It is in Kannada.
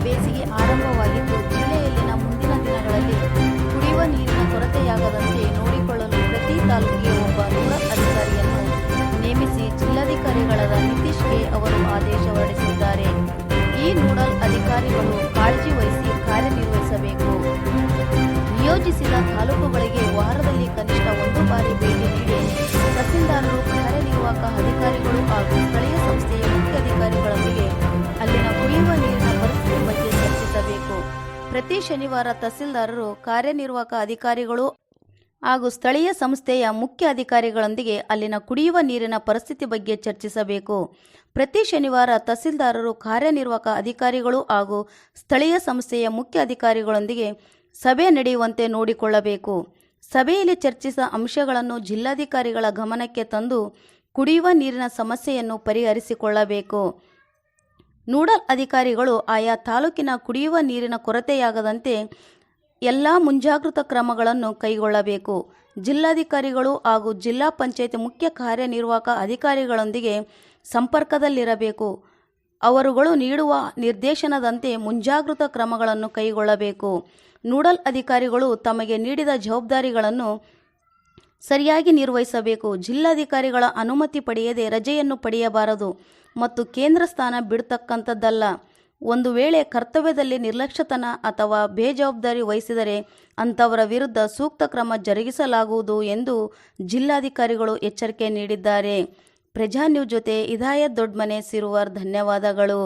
ಬೇಸಿಗೆ ಆರಂಭವಾಗಿದ್ದು, ಜಿಲ್ಲೆಯಲ್ಲಿನ ಮುಂದಿನ ದಿನಗಳಲ್ಲಿ ಕುಡಿಯುವ ನೀರಿನ ಕೊರತೆಯಾಗದಂತೆ ನೋಡಿಕೊಳ್ಳಲು ಪ್ರತಿ ತಾಲೂಕಿಗೆ ಒಬ್ಬ ನೋಡಲ್ ಅಧಿಕಾರಿಯನ್ನು ನೇಮಿಸಿ ಜಿಲ್ಲಾಧಿಕಾರಿಗಳಾದ ನಿತೀಶ್ ಕೆ ಅವರು ಆದೇಶ ಹೊರಡಿಸಿದ್ದಾರೆ. ಈ ನೋಡಲ್ ಅಧಿಕಾರಿಗಳು ಕಾಳಜಿ ವಹಿಸಿ ಕಾರ್ಯನಿರ್ವಹಿಸಬೇಕು. ನಿಯೋಜಿಸಿದ ತಾಲೂಕುಗಳಿಗೆ ವಾರದಲ್ಲಿ ಕನಿಷ್ಠ 1 ಬಾರಿ ಭೇಟಿ ನೀಡಿ ತಹಸೀಲ್ದಾರರು, ಕಾರ್ಯನಿರ್ವಾಹಕ ಅಧಿಕಾರಿಗಳು ಹಾಗೂ ಸ್ಥಳೀಯ ಸಂಸ್ಥೆಯ ಮುಖ್ಯ ಅಧಿಕಾರಿಗಳೊಂದಿಗೆ ಅಲ್ಲಿನ ಕುಡಿಯುವ ನೀರಿನ ಪರಿಸ್ಥಿತಿ ಬಗ್ಗೆ ಚರ್ಚಿಸಬೇಕು. ಪ್ರತಿ ಶನಿವಾರ ತಹಸೀಲ್ದಾರರು, ಕಾರ್ಯನಿರ್ವಾಹಕ ಅಧಿಕಾರಿಗಳು ಹಾಗೂ ಸ್ಥಳೀಯ ಸಂಸ್ಥೆಯ ಮುಖ್ಯ ಅಧಿಕಾರಿಗಳೊಂದಿಗೆ ಅಲ್ಲಿನ ಕುಡಿಯುವ ನೀರಿನ ಪರಿಸ್ಥಿತಿ ಬಗ್ಗೆ ಚರ್ಚಿಸಬೇಕು. ಪ್ರತಿ ಶನಿವಾರ ತಹಸೀಲ್ದಾರರು, ಕಾರ್ಯನಿರ್ವಾಹಕ ಅಧಿಕಾರಿಗಳು ಹಾಗೂ ಸ್ಥಳೀಯ ಸಂಸ್ಥೆಯ ಮುಖ್ಯ ಅಧಿಕಾರಿಗಳೊಂದಿಗೆ ಸಭೆ ನಡೆಯುವಂತೆ ನೋಡಿಕೊಳ್ಳಬೇಕು. ಸಭೆಯಲ್ಲಿ ಚರ್ಚಿಸಿದ ಅಂಶಗಳನ್ನು ಜಿಲ್ಲಾಧಿಕಾರಿಗಳ ಗಮನಕ್ಕೆ ತಂದು ಕುಡಿಯುವ ನೀರಿನ ಸಮಸ್ಯೆಯನ್ನು ಪರಿಹರಿಸಿಕೊಳ್ಳಬೇಕು. ನೋಡಲ್ ಅಧಿಕಾರಿಗಳು ಆಯಾ ತಾಲೂಕಿನ ಕುಡಿಯುವ ನೀರಿನ ಕೊರತೆಯಾಗದಂತೆ ಎಲ್ಲ ಮುಂಜಾಗೃತಾ ಕ್ರಮಗಳನ್ನು ಕೈಗೊಳ್ಳಬೇಕು. ಜಿಲ್ಲಾಧಿಕಾರಿಗಳು ಹಾಗೂ ಜಿಲ್ಲಾ ಪಂಚಾಯತ್ ಮುಖ್ಯ ಕಾರ್ಯನಿರ್ವಾಹಕ ಅಧಿಕಾರಿಗಳೊಂದಿಗೆ ಸಂಪರ್ಕದಲ್ಲಿರಬೇಕು. ಅವರುಗಳು ನೀಡುವ ನಿರ್ದೇಶನದಂತೆ ಮುಂಜಾಗೃತಾ ಕ್ರಮಗಳನ್ನು ಕೈಗೊಳ್ಳಬೇಕು. ನೋಡಲ್ ಅಧಿಕಾರಿಗಳು ತಮಗೆ ನೀಡಿದ ಜವಾಬ್ದಾರಿಗಳನ್ನು ಸರಿಯಾಗಿ ನಿರ್ವಹಿಸಬೇಕು. ಜಿಲ್ಲಾಧಿಕಾರಿಗಳ ಅನುಮತಿ ಪಡೆಯದೆ ರಜೆಯನ್ನು ಪಡೆಯಬಾರದು ಮತ್ತು ಕೇಂದ್ರ ಸ್ಥಾನ ಬಿಡತಕ್ಕಂಥದ್ದಲ್ಲ. ಒಂದು ವೇಳೆ ಕರ್ತವ್ಯದಲ್ಲಿ ನಿರ್ಲಕ್ಷ್ಯತನ ಅಥವಾ ಬೇಜವಾಬ್ದಾರಿ ವಹಿಸಿದರೆ ಅಂಥವರ ವಿರುದ್ಧ ಸೂಕ್ತ ಕ್ರಮ ಜರುಗಿಸಲಾಗುವುದು ಎಂದು ಜಿಲ್ಲಾಧಿಕಾರಿಗಳು ಎಚ್ಚರಿಕೆ ನೀಡಿದ್ದಾರೆ. ಪ್ರಜಾ ನ್ಯೂಸ್ ಜೊತೆ ಇದಾಯತ್ ದೊಡ್ಡಮನೆ ಸಿರುವಾರ್. ಧನ್ಯವಾದಗಳು.